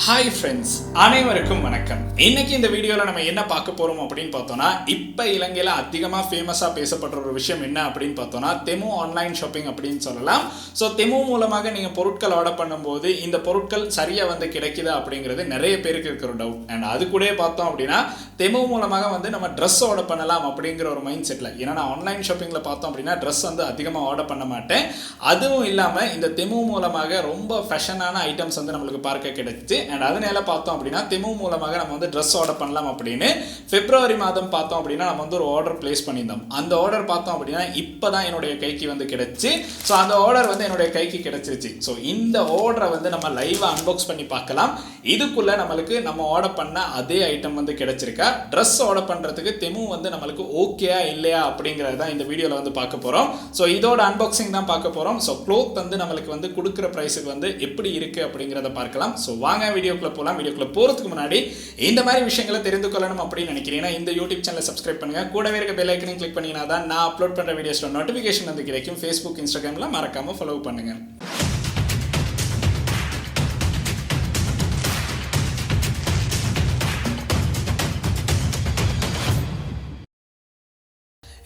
Hi friends, அனைவருக்கும் வணக்கம். இன்னைக்கு இந்த வீடியோவில் நம்ம என்ன பார்க்க போகிறோம் அப்படின்னு பார்த்தோன்னா, இப்போ இலங்கையில் அதிகமாக ஃபேமஸாக பேசப்படுற ஒரு விஷயம் என்ன அப்படின்னு பார்த்தோன்னா, தெமு ஆன்லைன் ஷாப்பிங் அப்படின்னு சொல்லலாம். ஸோ தெமு மூலமாக நீங்கள் பொருட்கள் ஆர்டர் பண்ணும்போது இந்த பொருட்கள் சரியாக வந்து கிடைக்குதா அப்படிங்கிறது நிறைய பேருக்கு இருக்கிற டவுட். அண்ட் அது கூட பார்த்தோம் அப்படின்னா, தெமு மூலமாக வந்து நம்ம ட்ரெஸ் ஆர்டர் பண்ணலாம் அப்படிங்கிற ஒரு மைண்ட் செட்டில். ஏன்னா நான் ஆன்லைன் ஷாப்பிங்கில் பார்த்தோம் அப்படின்னா ட்ரெஸ் வந்து அதிகமாக ஆர்டர் பண்ண மாட்டேன். அதுவும் இல்லாமல் இந்த தெமு மூலமாக ரொம்ப ஃபேஷனான ஐட்டம்ஸ் வந்து நம்மளுக்கு பார்க்க கிடைச்சு. அண்ட் அதனால பார்த்தோம் அப்படின்னா தெமு மூலமாக நம்ம வந்து ட்ரெஸ் ஆர்டர் பண்ணலாம் அப்படின்னு பிப்ரவரி மாதம் பார்த்தோம் அப்படின்னா நம்ம வந்து ஒரு ஆர்டர் பிளேஸ் பண்ணியிருந்தோம். அந்த ஆர்டர் பார்த்தோம் அப்படின்னா இப்போ தான் என்னுடைய கைக்கு வந்து கிடைச்சி. ஸோ அந்த ஆர்டர் வந்து என்னுடைய கைக்கு கிடைச்சிருச்சு. ஸோ இந்த ஆர்டரை வந்து நம்ம லைவாக அன்பாக்ஸ் பண்ணி பார்க்கலாம். இதுக்குள்ளே நம்மளுக்கு நம்ம ஆர்டர் பண்ண அதே ஐட்டம் வந்து கிடைச்சிருக்கா, ட்ரெஸ் ஆர்டர் பண்ணுறதுக்கு தெமு வந்து நம்மளுக்கு ஓகேயா இல்லையா அப்படிங்கிறது தான் இந்த வீடியோவில் வந்து பார்க்க போகிறோம். ஸோ இதோட அன்பாக்சிங் தான் பார்க்க போகிறோம். ஸோ க்ளோத் வந்து நம்மளுக்கு வந்து கொடுக்குற ப்ரைஸுக்கு வந்து எப்படி இருக்குது அப்படிங்கிறத பார்க்கலாம். ஸோ வாங்க வீடியோக்குள்ள போகலாம். வீடியோக்குள்ள போகிறதுக்கு முன்னாடி இந்த மாதிரி விஷயங்களை தெரிந்து கொள்ளணும் அப்படின்னு நினைக்கிறீங்கன்னா இந்த யூடியூப் சேனலை சப்ஸ்கிரைப் பண்ணுங்க. கூடவே இருக்க பெல் ஐக்கனையும் கிளிக் பண்ணினா தான் நான் அப்லோட் பண்ணுற வீடியோஸோட நோட்டிஃபிகேஷன் வந்து கிடைக்கும். ஃபேஸ்புக், இன்ஸ்டாகிராமில் மறக்காமல் ஃபாலோ பண்ணுங்க.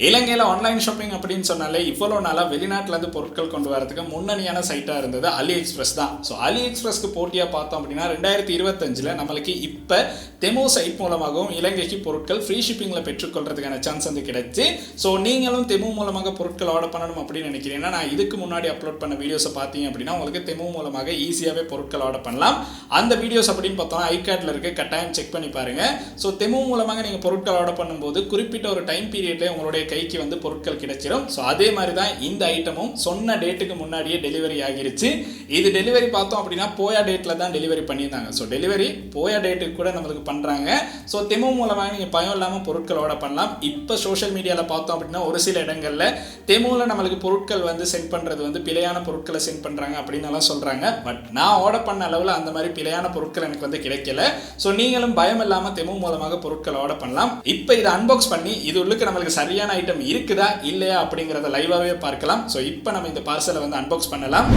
இலங்கையில் ஆன்லைன் ஷாப்பிங் அப்படின்னு சொன்னாலே இவ்வளோ நாளாக வெளிநாட்டிலேருந்து பொருட்கள் கொண்டு வரதுக்கு முன்னணியான சைட்டாக இருந்தது அலி எக்ஸ்பிரஸ் தான். ஸோ அலி எக்ஸ்பிரஸ்க்கு போட்டியாக பார்த்தோம் அப்படின்னா 2025 நம்மளுக்கு இப்போ தெமு சைட் மூலமாகவும் இலங்கைக்கு பொருட்கள் ஃப்ரீ ஷிப்பிங்கில் பெற்றுக்கொள்றதுக்கான சான்ஸ் வந்து கிடைச்சி. ஸோ நீங்களும் தெமு மூலமாக பொருட்கள் ஆர்டர் பண்ணணும் அப்படின்னு நினைக்கிறீங்கன்னா நான் இதுக்கு முன்னாடி அப்லோட் பண்ண வீடியோஸை பார்த்தீங்க அப்படின்னா உங்களுக்கு தெமு மூலமாக ஈஸியாகவே பொருட்கள் ஆர்டர் பண்ணலாம். அந்த வீடியோஸ் அப்படின்னு பார்த்தோம்னா ஐகார்டில் இருக்க கட்டாயம் செக் பண்ணி பாருங்கள். ஸோ தெமு மூலமாக நீங்கள் பொருட்கள் ஆர்டர் பண்ணும்போது குறிப்பிட்ட ஒரு டைம் பீரியட்லேயே உங்களுடைய கைக்கு வந்து பொருட்கள் கிடைச்சிடும். ஸோ அதே மாதிரி தான் இந்த ஐட்டமும் சொன்ன டேட்டுக்கு முன்னாடியே டெலிவரி ஆகிருச்சு. இது டெலிவரி பார்த்தோம் அப்படின்னா போயா டேட்டில் தான் டெலிவரி பண்ணியிருந்தாங்க. ஸோ டெலிவரி போயா டேட்டுக்கு கூட நம்மளுக்கு பண்ணுறாங்க. ஸோ தெமு மூலமாக நீங்கள் பயம் இல்லாமல் பொருட்கள் ஆர்டர் பண்ணலாம். இப்போ சோஷியல் மீடியாவில் பார்த்தோம் அப்படின்னா ஒரு சில இடங்களில் தெமுவில் நம்மளுக்கு பொருட்கள் வந்து சென்ட் பண்ணுறது வந்து பிழையான பொருட்களை சென்ட் பண்ணுறாங்க அப்படின்னு எல்லாம் சொல்கிறாங்க. பட் நான் ஆர்டர் பண்ண அளவில் அந்த மாதிரி பிழையான பொருட்கள் எனக்கு வந்து கிடைக்கல. ஸோ நீங்களும் பயம் இல்லாமல் தெமு மூலமாக பொருட்கள் ஆர்டர் பண்ணலாம். இப்போ இதை அன்பாக்ஸ் பண்ணி இது உள்ளுக்கு நம்மளுக்கு சரியான ஐட்டம் இருக்குதா இல்லையா அப்படிங்கிறத லைவாகவே பார்க்கலாம். ஸோ இப்போ நம்ம இந்த பார்சலை வந்து அன்பாக்ஸ் பண்ணலாம்.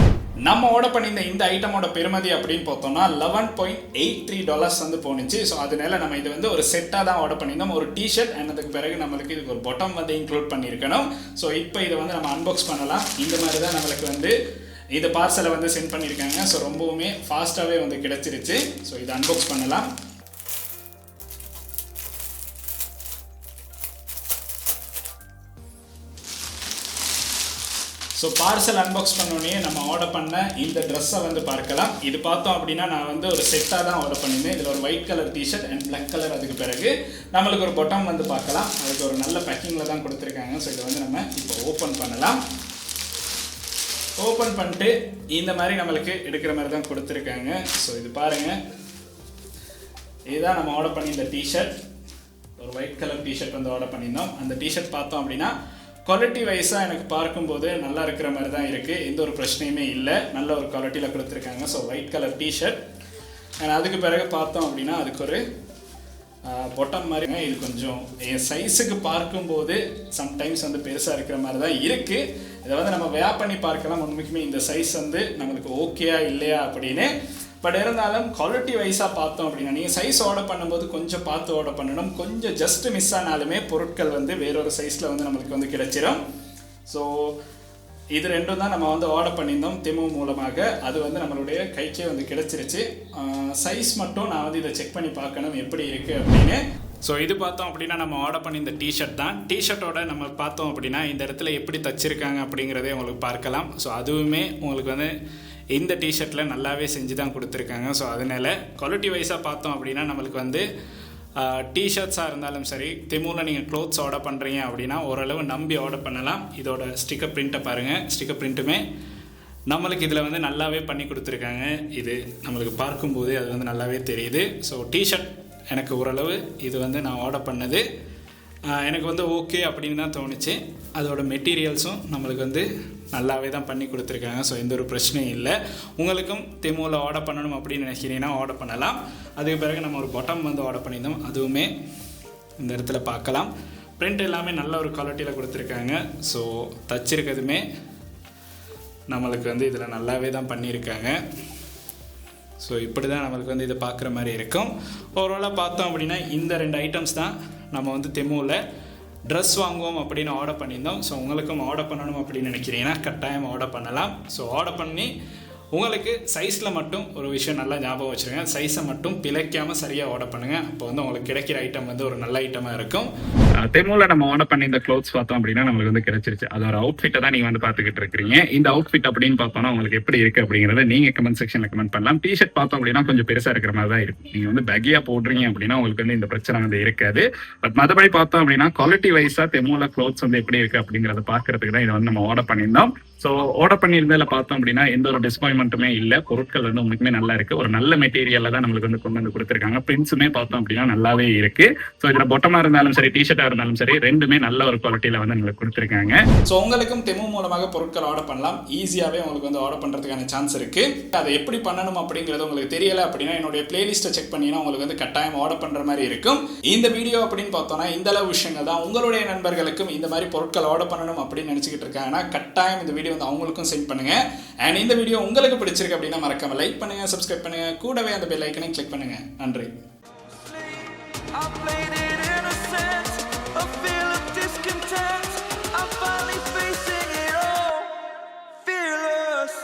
நம்ம ஆர்டர் பண்ணியிருந்த இந்த ஐட்டமோட பெருமதி அப்படின்னு பார்த்தோம்னா $11.83 வந்து போணுச்சு. ஸோ அதனால நம்ம இது வந்து ஒரு செட்டாக தான் ஆர்டர் பண்ணியிருந்தோம். ஒரு டிஷர்ட் அண்ட் அதுக்கு பிறகு நம்மளுக்கு இதுக்கு ஒரு பாட்டம் வந்து இன்க்ளூட் பண்ணியிருக்கணும். ஸோ இப்போ இதை வந்து நம்ம அன்பாக்ஸ் பண்ணலாம். இந்த மாதிரி தான் நம்மளுக்கு வந்து இந்த பார்சலை வந்து சென்ட் பண்ணியிருக்காங்க. ஸோ ரொம்பவுமே ஃபாஸ்ட்டாகவே வந்து கிடைச்சிருச்சு. ஸோ இதை அன்பாக்ஸ் பண்ணலாம். ஸோ பார்சல் அன்பாக்ஸ் பண்ணோடனே நம்ம ஆர்டர் பண்ண இந்த ட்ரெஸ்ஸை வந்து பார்க்கலாம். இது பார்த்தோம் அப்படின்னா நான் வந்து ஒரு செட்டாக தான் ஆர்டர் பண்ணியிருந்தேன். இதில் ஒரு white colour t-shirt and black colour. அதுக்கு பிறகு நம்மளுக்கு ஒரு பொட்டம் வந்து பார்க்கலாம். அதுக்கு ஒரு நல்ல பேக்கிங்கில் தான் கொடுத்துருக்காங்க. ஸோ இதை வந்து நம்ம இப்போ ஓப்பன் பண்ணலாம். ஓப்பன் பண்ணிட்டு இந்த மாதிரி நம்மளுக்கு எடுக்கிற மாதிரி தான் கொடுத்துருக்காங்க. ஸோ இது பாருங்கள், இதுதான் நம்ம ஆர்டர் பண்ணி இந்த டிஷர்ட். ஒரு ஒயிட் கலர் டிஷர்ட் வந்து ஆர்டர் பண்ணியிருந்தோம். அந்த டிஷர்ட் பார்த்தோம் அப்படின்னா குவாலிட்டி வைஸாக எனக்கு பார்க்கும்போது நல்லா இருக்கிற மாதிரி தான் இருக்குது. எந்த ஒரு பிரச்சனையுமே இல்லை. நல்ல ஒரு குவாலிட்டியில் கொடுத்துருக்காங்க. So white colour t-shirt and அதுக்கு பிறகு பார்த்தோம் அப்படின்னா அதுக்கு ஒரு பொட்டம் மாதிரி. இது கொஞ்சம் என் சைஸுக்கு பார்க்கும்போது சம்டைம்ஸ் வந்து பெருசாக இருக்கிற மாதிரி தான் இருக்குது. இதை வந்து நம்ம வேர் பண்ணி பார்க்கலாம். உண்மைக்குமே இந்த சைஸ் வந்து நம்மளுக்கு ஓகேயா இல்லையா அப்படின்னு. பட் இருந்தாலும் குவாலிட்டி வைஸாக பார்த்தோம் அப்படின்னா நீங்கள் சைஸ் ஆர்டர் பண்ணும்போது கொஞ்சம் பார்த்து ஆர்டர் பண்ணணும். கொஞ்சம் ஜஸ்ட் மிஸ் ஆனாலுமே பொருட்கள் வந்து வேறொரு சைஸில் வந்து நம்மளுக்கு வந்து கிடைச்சிடும். ஸோ இது ரெண்டும் தான் நம்ம வந்து ஆர்டர் பண்ணியிருந்தோம் தெமு மூலமாக. அது வந்து நம்மளுடைய கைக்கே வந்து கிடைச்சிருச்சு. சைஸ் மட்டும் நான் வந்து இதை செக் பண்ணி பார்க்கணும் எப்படி இருக்குது அப்படின்னு. ஸோ இது பார்த்தோம் அப்படின்னா நம்ம ஆர்டர் பண்ணி இந்த டிஷர்ட் தான். டிஷர்ட்டோட நம்ம பார்த்தோம் அப்படின்னா இந்த இடத்துல எப்படி தச்சிருக்காங்க அப்படிங்கிறதே உங்களுக்கு பார்க்கலாம். ஸோ அதுவுமே உங்களுக்கு வந்து இந்த டிஷர்ட்டில் நல்லாவே செஞ்சு தான் கொடுத்துருக்காங்க. ஸோ அதனால் குவாலிட்டி வைஸாக பார்த்தோம் அப்படின்னா நம்மளுக்கு வந்து டிஷர்ட்ஸாக இருந்தாலும் சரி, தெமுவில் நீங்கள் க்ளோத்ஸ் ஆர்டர் பண்ணுறீங்க அப்படின்னா ஓரளவு நம்பி ஆர்டர் பண்ணலாம். இதோட ஸ்டிக்கர் பிரிண்ட்டை பாருங்கள். ஸ்டிக்கர் பிரிண்ட்டுமே நம்மளுக்கு இதில் வந்து நல்லாவே பண்ணி கொடுத்துருக்காங்க. இது நம்மளுக்கு பார்க்கும்போது அது வந்து நல்லாவே தெரியுது. ஸோ டிஷர்ட் எனக்கு ஓரளவு இது வந்து நான் ஆர்டர் பண்ணது எனக்கு வந்து ஓகே அப்படின்னு தான் தோணுச்சு. அதோட மெட்டீரியல்ஸும் நம்மளுக்கு வந்து நல்லாவே தான் பண்ணி கொடுத்துருக்காங்க. ஸோ எந்த ஒரு பிரச்சனையும் இல்லை. உங்களுக்கும் தெமுவில் ஆர்டர் பண்ணணும் அப்படின்னு நினைக்கிறீங்கன்னா ஆர்டர் பண்ணலாம். அதுக்கு பிறகு நம்ம ஒரு பாட்டம் வந்து ஆர்டர் பண்ணியிருந்தோம். அதுவுமே இந்த இடத்துல பார்க்கலாம். பிரிண்ட் எல்லாமே நல்ல ஒரு குவாலிட்டியில் கொடுத்துருக்காங்க. ஸோ தச்சிருக்கிறதுமே நம்மளுக்கு வந்து இதில் நல்லாவே தான் பண்ணியிருக்காங்க. ஸோ இப்படி தான் நம்மளுக்கு வந்து இதை பார்க்குற மாதிரி இருக்கும். ஓவராலாக பார்த்தோம் அப்படின்னா இந்த 2 ஐட்டம்ஸ் தான் நம்ம வந்து தெமுவில் ட்ரெஸ் வாங்குவோம் அப்படின்னு ஆர்டர் பண்ணியிருந்தோம். ஸோ உங்களுக்கும் ஆர்டர் பண்ணணும் அப்படின்னு நினைக்கிறீங்கன்னா கட்டாயம் ஆர்டர் பண்ணலாம். ஸோ ஆர்டர் பண்ணி உங்களுக்கு சைஸில் மட்டும் ஒரு விஷயம் நல்லா ஞாபகம் வச்சுருங்க, சைஸை மட்டும் பிழைக்காமல் சரியாக ஆர்டர் பண்ணுங்கள். அப்போ வந்து உங்களுக்கு கிடைக்கிற ஐட்டம் வந்து ஒரு நல்ல ஐட்டமாக இருக்கும். தெமுவில் நம்ம ஆர்டர் பண்ணி இந்த க்ளோத்ஸ் பார்த்தோம் அப்படின்னா நம்மளுக்கு வந்து கிடைச்சிருச்சு. அது ஒரு அவுட்ஃபிட்டை தான் நீங்கள் வந்து பார்த்துக்கிட்டு இருக்கிறீங்க. இந்த அவுட்ஃபிட் அப்படின்னு பார்த்தோம்னா உங்களுக்கு எப்படி இருக்குது அப்படிங்கிறத நீங்கள் கமெண்ட் செக்ஷனில் கமெண்ட் பண்ணலாம். டிஷர்ட் பார்த்தோம் அப்படின்னா கொஞ்சம் பெருசாக இருக்கிற மாதிரி தான் இருக்கும். நீங்கள் வந்து பேக்கியாக போடுறீங்க அப்படின்னா உங்களுக்கு வந்து இந்த பிரச்சனை வந்து இருக்காது. பட் மற்றபடி பார்த்தோம் அப்படின்னா குவாலிட்டி வைஸாக தெமுவில் க்ளோத்ஸ் வந்து எப்படி இருக்குது அப்படிங்கிறத பார்க்கறதுக்கு தான் இதை வந்து நம்ம ஆர்டர் பண்ணியிருந்தோம். ஸோ ஆர்டர் பண்ணியிருந்ததில் பார்த்தோம் அப்படின்னா எந்த ஒரு டிஸ்பாயின்மெண்ட்டுமே இல்லை. பொருட்கள் வந்து உங்களுக்குமே நல்லா இருக்குது. ஒரு நல்ல மெட்டீரியலில் தான் நம்மளுக்கு வந்து கொண்டு வந்து கொடுத்துருக்காங்க. பிரிண்ட்ஸுமே பார்த்தோம் அப்படின்னா நல்லாவே இருக்குது. ஸோ இதில் பொட்டமாக இருந்தாலும் சரி, டிஷர்ட்டாக இருந்தாலும் சரி, ரெண்டுமே நல்ல ஒரு குவாலிட்டியில் வந்து நம்மளுக்கு கொடுத்துருக்காங்க. ஸோ உங்களுக்கும் தெமு மூலமாக பொருட்கள் ஆர்டர் பண்ணலாம். ஈஸியாகவே உங்களுக்கு வந்து ஆர்டர் பண்ணுறதுக்கான சான்ஸ் இருக்குது. அதை எப்படி பண்ணணும் அப்படிங்கிறது உங்களுக்கு தெரியலை அப்படின்னா என்னுடைய பிளேலிஸ்ட்டை செக் பண்ணினா உங்களுக்கு வந்து கட்டாயம் ஆர்டர் பண்ணுற மாதிரி இருக்கும். இந்த வீடியோ அப்படின்னு பார்த்தோன்னா இந்த அளவு விஷயங்கள் தான். உங்களுடைய நண்பர்களுக்கும் இந்த மாதிரி பொருட்கள் ஆர்டர் பண்ணணும் அப்படின்னு நினச்சிக்கிட்டு இருக்காங்கன்னா கட்டாயம் இந்த வீடியோ வந்து அவங்களுக்கும் சென்ட் பண்ணுங்க. அண்ட் இந்த வீடியோ உங்களுக்கு பிடிச்சிருக்கு அப்படின்னா மறக்காம லைக் பண்ணுங்க, சப்ஸ்கிரைப் பண்ணுங்க, கூடவே அந்த பெல் ஐக்கனையும் கிளிக் பண்ணுங்க. நன்றி. Fearless.